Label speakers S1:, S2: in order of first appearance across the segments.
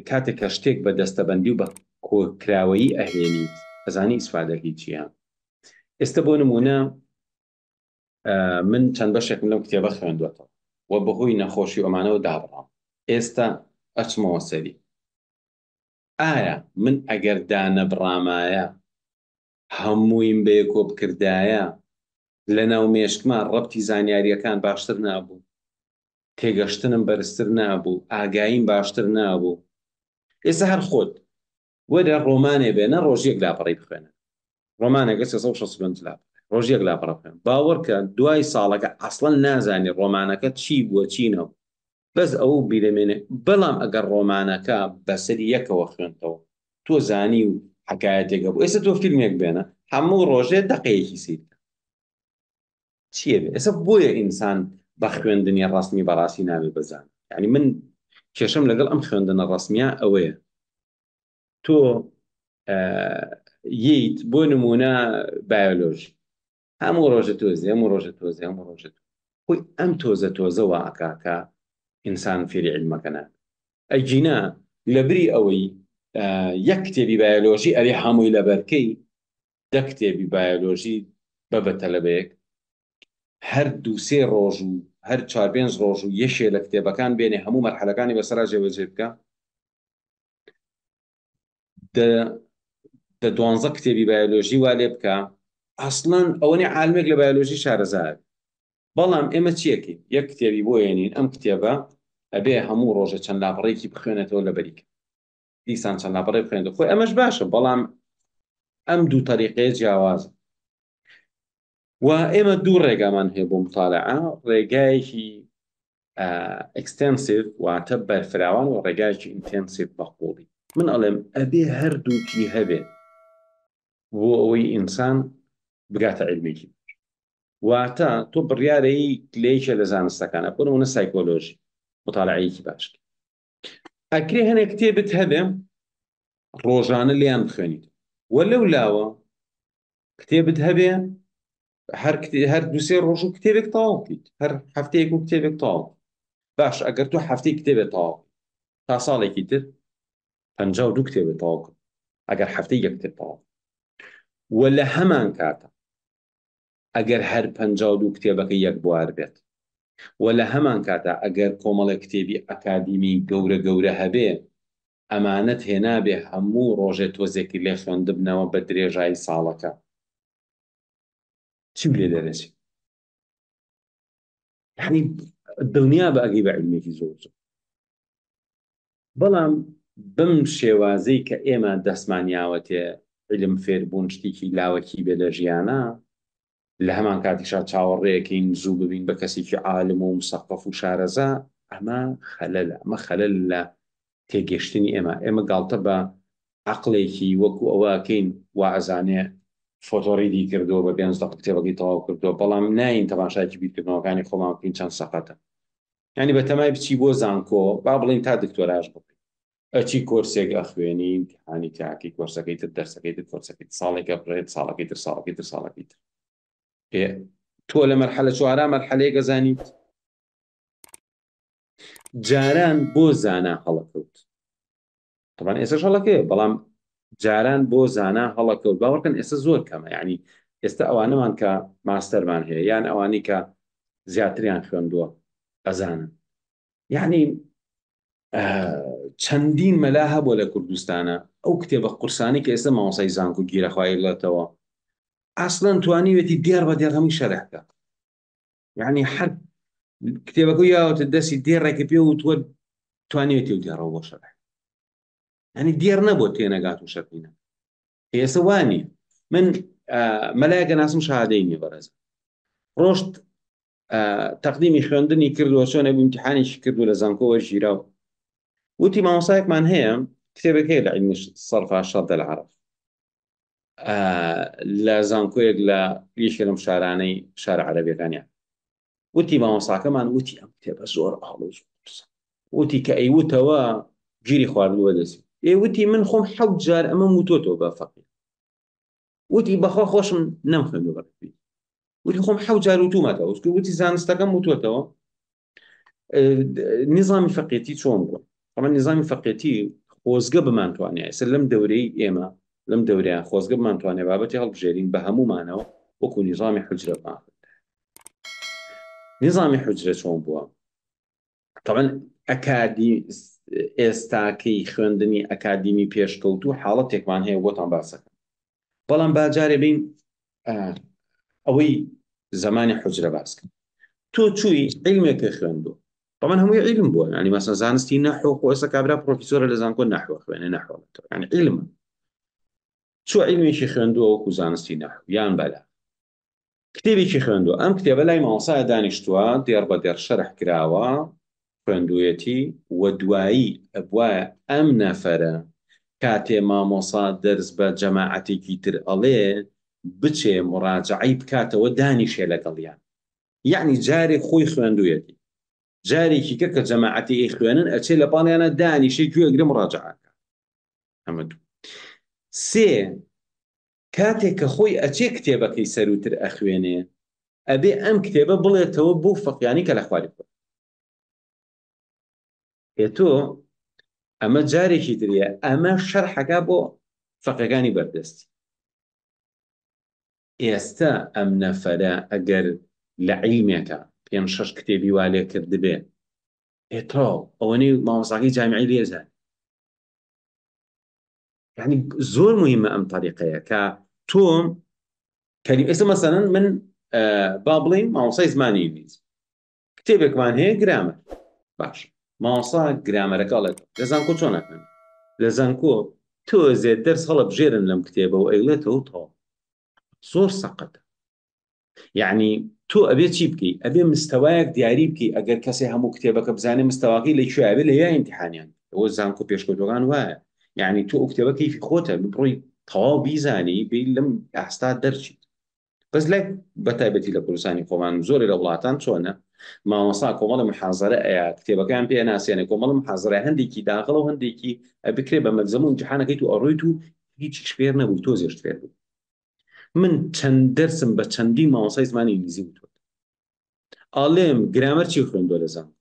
S1: کاتێک کە شتێک بە دەستەبەندی و بە کۆکراوەیی ئەهێنیت ئەزانی ئیسفادەکەی چییە. ئێستا بۆ نمونە من چەند بەشێکم لەم کتێبە خوێندوەتەوە و بەهۆی نەخۆشی ئەمانەوە دابڕام. ئێستا ئەچمەوە سەری ئایا من ئەگەر دانەبڕامایە هەموویم بەیەکۆ بکردایە لە ناو مێشکمان ڕەبتی زانیاریەکان باشتر نابوو، تێگەشتنم بەرزتر نابوو، ئاگاییم باشتر نابوو. ئێستا هەر خۆت وەرە ڕۆمانێ بێنە ڕۆژیەک لاپەڕی بخوێنە، ڕۆمانێکە 365 لاپەڕ ڕۆژیەک لاپەڕە بخوێن، باوەڕکە دوای ساڵەکە ئەسڵەن نازانی ڕۆمانەکە چی بووە چینەوە، بەس ئەو بیرەمێنێ. بەڵام ئەگەر ڕۆمانەکە بەسەری یەکەوە خوێنتەوە تۆ زانی و حکایەتێکە بوو. ئێستا تۆ فیلمێک بێنە هەموو ڕۆژێ دەقەیەکی سیر چییە بێ. ئێستا بۆیە ئینسان بە خوێندنی ڕەسمی بەڕاستی ناوێ بزان. یعنی من کێشەم لەگەڵ ئەم خوێندنە ڕەسمیە ئەوەیە، تۆ ییت بۆ نمونە بایۆلۆژی هەموو ڕۆژە تۆزی هەموو ڕۆژە تۆزی هەموو ڕۆژە خۆی ئەم تۆزە واکاکە ئینسان فێری عیلمەکە نابێت. ئەیجینا لەبری ئەوەی یەک کتێبی بایۆلۆژی ئەوێ هەمووی لەبەرکەی 10 کتێبی بایۆلۆژی ببەتە لەبەیەک، هەر 2-3 ڕۆژ و هەر 4-5 ڕۆژ و یەشێ لە کتێبەکان بێنێ هەموو مەرحەلەکانی بەسەرا جێبەجێ بکە، دە 12 کتێبی بایۆلۆژی وا لێ بکە، ئەسڵەن ئەوەنی عالمێک لە بایۆلۆژی شارەزار. بەڵام ئێمە چیەکەین؟ یەک کتێبی بۆ ێنین ئەم کتێبە ئەبێ هەموو ڕۆژە چەند لاپەڕێکی بخوێنێتەوە لە بەریکە، دیسان چەند لاپەڕێ بخوێنێتەوە. خۆی ئەمەش باشە، بەڵام ئەم دوو تەریقەیە جیاوازە. و ئێمە دوو ڕێگامان هەیە بۆ مطالعە، ڕێگایەکی ئەکستێنسیڤ واتە بەرفراوان و ڕێگایەکی ئینتێنسیڤ بەقوڵی. من ئەڵێم ئەبێ هەردووکی هەبێ بۆ ئەوەی ئینسان بگاتە عیلمێکی. واتە تۆ بڕیارەی لێیکە لە زانستەکانە بۆ نمونە سایکۆلۆژی مطالعەیەکی باش ئەکرێ هەنێک کتێبت هەبێ ڕۆژانە لیان بخوێنیت، وە لەولاوە کتێبت هەبێ هەر 2-3 ڕۆژ و کتێبێک تەواو بکەیت، هەر هەفتەیەک و کتێبێک تەواو. باش ئەگەر تۆ هەفتەی کتێبێت تەواو تا ساڵێکی تر 52 کتێبێت تەواو کرد ئەگەر هەفتەی یەک کتێب تەواو. وە لە هەمان کاتە ئەگەر هەر 52 کتێبەکە یەک بوار بێت، وە لە هەمان کاتە ئەگەر کۆمەڵە کتێبی ئەکادیمی گەورە هەبێ، ئەمانەت هێنابێ هەموو ڕۆژێ تۆزێکی لێ خوێندبنەوە بە درێژایی ساڵەکە. چی لێ دەرەچی؟ یعنی دڵنیا بە ئەگەی بە عیلمێکی زۆر. بەڵام بم شێوازەی کە ئێمە دەستمانیاوەتێ عیلم فێربوون شتێکی لاوەکی بێ لە ژیانە، لە هەمان کاتیشا چاوەڕێیەکەین زوو ببین بە کەسێکی عالم و مسەقف و شارەزا، ئەمە خەلەلە، ئەمە خەلەل لە تێگەشتنی ئێمە گاڵتە بە عەقڵێکی وەکو ئەوەکەین وا ئەزانێ فۆتۆڕیدی کردەوە بە 5 دقیقە کتێبەکەی تەواو کردەوە، بەڵام ناین تەماشایکی بیرکردنەوەکانی خۆمان بکەین چەند سەقەتە. یعنی بە تەمای بچی بۆ زانکۆ با بڵین تا دکتۆراژ بکەین، ئەچی کۆرسێک ئەخوێنی ئیمتیحانی تاکی کۆرسەکەی تر دەرسەکەی تر کۆرسەکەی ساڵێکە بڕێت ساڵەکەی تر ساڵەکەی تر ساڵەکەی تر. تۆ لە مەرحەلە 4 مەرحەلەیە گەزانیت جاران بۆ زانا هەڵەکەوت. طبعا ئێستاش هەڵەکەوێت، بەڵام جاران بۆ زانا هەڵەکەوت. باوەڕکەن ئێستا زۆر کەمە. یعنی ئێستا ئەوانەمان کە ماستەرمان هەیە یان ئەوانی کە زیاتریان خوێندووە ئەزانن، یعنی چەندین مەلا هەبووە لە کوردستانە ئەو کتێبە قورسانی کە ئێستا مامۆسای زانکۆ گیرەخوای لێتەوە ئەسڵەن توانیوێتی دیار بە دیار هەمووی شەرحکە. یعنی هەر کتێبەکە یاوەتە دەستی دێڕێکە پێ و تۆ توانیوێتی و دیارەوە بۆ شەرح. یعنی دیار نەبووە تێنەگات و شەرحینە. ئێستا وانی من مەلایەکە ناسم شەهادەی نییە بەڕێز ڕۆشت تەقدیمی خوێندنی کردووە چۆنە ئیمتیحانێکی کردو لە زانکۆوە ژیراوە وتی مامۆسایەکمان هەیە کتێبێک هەیە لە عیلمی سەرف شەرد العەرب لە زانکۆیەک لە یەکێک لەم شارانەی شارە عەرەبیەکانیان، وتی مامۆساکەمان وتی ئەم کتێبە زۆر ئاڵ و زۆر قورسە، وتی کە ئەیوتەوە گیری خواردووە دەسی. وتی من خۆم 7 جار ئەمە وتۆتەوە بە فەقیه، وتی بەخوا خۆشم نەمخوێندووە بەڕێکبی، وتی خۆم 7 جار وتومەتەوە، وتی زانستەکەم وتۆتەوە. نظامی فەقیهەتی چۆن بووە؟ طبعا نظامی فەقێتی خۆزگە بمانتوانێ ئێستا لەم دەورەی ئێمە لەم دەورەیان خۆزگە بمانتوانێ بابەتی هەڵبژێرین بە هەمومانەوە وەکو نظامی حجرە بمان. نظامی حجرە چۆن بووە؟ طبعا ئەکادی ئێستاکەی خوێندنی ئەکادیمی پێشکەوتوو حاڵەتێکمان هەیە بۆتان باسەکەم، بەڵام باجارێ بین ئەوەی زمانی حجرە باسکە. تۆ چووی علمێکە خوێندووە، طبعا هەمووی علم بووە، ینی مەسەڵەن زانستی نەحو خۆ ئێستا کابرا پرۆفیسۆرە لە زانکۆ نەحوە خوێنێ نەحوەڵێتەوە، ینی علمە. چۆ علمێکی خوێندووە وەکو زانستی نەحو یان بەلا کتێبێکی خوێندووە، ئەم کتێبە لای مامۆستایە دانیشتووە دێڕ بە دێڕ شەرح کراوە خوێندوویەتی و دوایی ئەبوایە ئەم نەفەرە کاتێ مامۆسا دەرس بە جەماعەتێکی تر ئەڵێ بچێ مڕاجعەی بکاتەوە دانیشێ لەگەڵیان، یعنی جارێ خۆی خوێندوویەتی جارێکی کە کە جەماعەتی ئەی خوێنن ئەچێ لە پاڵیانە دانیشەی گوێگرە مڕاجعەکە. ئەمە دوو. سێ کاتێک کە خۆی ئەچێ کتێبەکەی سەروتر ئەخوێنێ ئەبێ ئەم کتێبە بڵێتەوە بۆ فەقیانی کە لە خواری بکە. تۆ ئەمە جارێکی تریە ئەمە شەرحەکە بۆ فەقیەکانی بەردەستی. ئێستا ئەم نەفەرە ئەگەر لە عیلمێکە 5-6 کتێبی وا لێ کردبێ ئێتاو ئەوەنەی مامۆستاکەی جامیعی لێزان. یعنی زۆر مهمە ئەم طریقەیە کە تۆم کەلیم ئێستا مەسەڵەن من با بڵێین مامۆستای زمانی ئینگلیزی کتێبێکمان هەیە گرامەر، باش مامۆستا گرامەرەکە ئەڵێت لە زانکۆ چۆن ناکەن، لە زانکۆ تۆزێ دەرس هەڵەبژێرن لەم کتێبە و ئەیڵێتەوە تەواو زۆر سەقەتە. یعنی تۆ ئەبێ چی بکەی؟ ئەبێ مستەوایەک دیاری بکەی ئەگەر کەسێ هەموو کتێبەکە بزانێ مستەواکەی لەکوێ ئەبێ لە یای ئیمتیحانیان. ئەوە زانکۆ پێشکەوتوەکان وایە، یعنی تۆ ئەو کتێبە کەیفی خۆتە بڕۆی تەواو بیزانی بێ لەم ئاستا دەرچیت. بەس لای بەتایبەتی لە کوردستانی خۆمان زۆرێ لە وڵاتان چۆنە مامۆستا کۆمەڵە محازەرە ئەیە کتێبەکەیان پێ ناسیێنێ کۆمەڵە محازەرە هەندێکی داخڵ و هەندێکی ئەبکرێ بە مەلزەم و ئیمتیحانەکەیت و ئەڕۆیت و هیچیش فێر نەبووی تۆ زێشت فێر بوو. من چەند دەرسم بە چەندی مامۆستای زمانی ئینگلیزی وتوە ئاڵێم گرامەر چی خوێندووە لە زانکۆ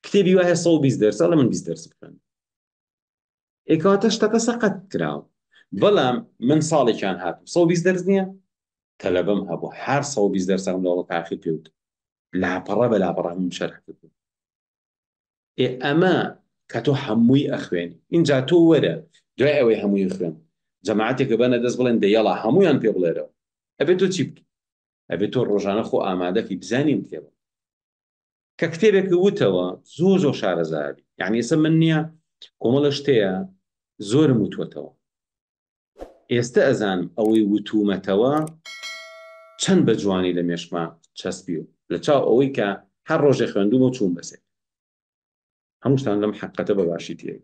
S1: کتێبی وایە 120 دەرس ئەڵێ من 20 دەرس بخوێن ئێکەواتە شتەکە سەقەت کراوە. بەڵام من ساڵێکیان هاتم 120 دەرس نییە تەلەبەم هەبوو هەر 120 دەرسم لەوڵە تاخیر پێوت لاپەڕە بە لاپەڕە من شەرح کردم. ئەمە کە تۆ هەمووی ئەخوێنی اینجا تۆ وەرە دوای ئەوەی هەمووی خوێن جەماعەتێکە بەنە دەست بڵێن دەیەڵا هەمویان پێ بڵێرەوە ئەبێت تۆ چی بکەی؟ ئەبێت تۆ ڕۆژانە خۆ ئامادەکەی بزانیم کتێبە کە کتێبێکی وتەوە زۆر زۆر شارەزابی. یعنی ئێستا من نییە کۆمەڵە شتەیە زۆرم وتوەتەوە ئێستا ئەزانم ئەوەی وتومەتەوە چەند بە جوانی لە مێشما چەسبی و لە چاو ئەوەی کە هەر ڕۆژێ خوێندومە و چوون بەسێ هەمووشتان لەم حەقەتە بەباشی تێ